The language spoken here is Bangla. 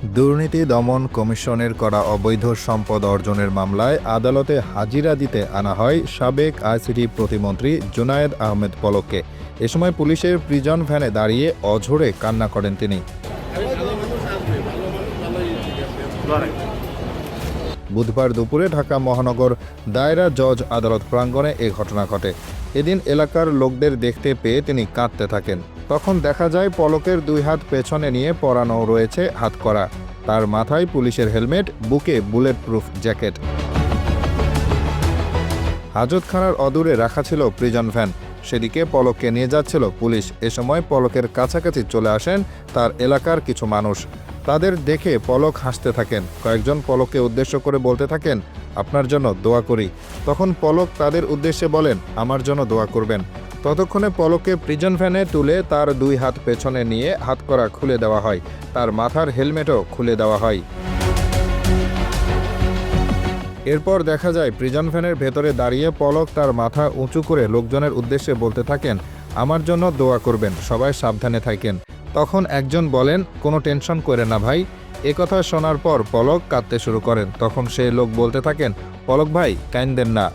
দুর্নীতি দমন কমিশনের করা অবৈধ সম্পদ অর্জনের মামলায় আদালতে হাজিরা দিতে আনা হয় সাবেক আইসিটি প্রতিমন্ত্রী জুনায়েদ আহমেদ পলককে। এ সময় পুলিশের প্রিজন ভ্যানে দাঁড়িয়ে অঝোরে কান্না করেন তিনি। বুধবার দুপুরে ঢাকা মহানগর দায়রা জজ আদালত প্রাঙ্গণে এ ঘটনা ঘটে। এদিন এলাকার লোকদের দেখতে পেয়ে তিনি কাঁদতে থাকেন। তখন দেখা যায় পলকের দুই হাত পেছনে নিয়ে পরানো রয়েছে হাতকড়া, তার মাথায় পুলিশের হেলমেট, বুকে বুলেট প্রুফ জ্যাকেট। হাজতখানার অদূরে রাখা ছিল প্রিজন ভ্যান, সেদিকে পলককে নিয়ে যাচ্ছিল পুলিশ। এ সময় পলকের কাছাকাছি চলে আসেন তার এলাকার কিছু মানুষ। তাদের দেখে পলক হাসতে থাকেন। কয়েকজন পলককে উদ্দেশ্য করে বলতে থাকেন, আপনার জন্য দোয়া করি। তখন পলক তাদের উদ্দেশ্যে বলেন, আমার জন্য দোয়া করবেন। ততক্ষণে পলককে প্রিজন ভ্যানে তুলে তার দুই হাত পেছনে নিয়ে হাতকড়া খুলে দেওয়া হয়, তার মাথার হেলমেটও খুলে দেওয়া হয়। এরপর দেখা যায় প্রিজন ভ্যানের ভেতরে দাঁড়িয়ে পলক তার মাথা উঁচু করে লোকজনের উদ্দেশ্যে বলতে থাকেন, আমার জন্য দোয়া করবেন, সবাই সাবধানে থাকেন। তখন একজন বলেন, কোনো টেনশন করে না ভাই। একথা শোনার পর পলক কাঁদতে শুরু করেন। তখন সেই লোক বলতে থাকেন, পলক ভাই কাইন্দেন না।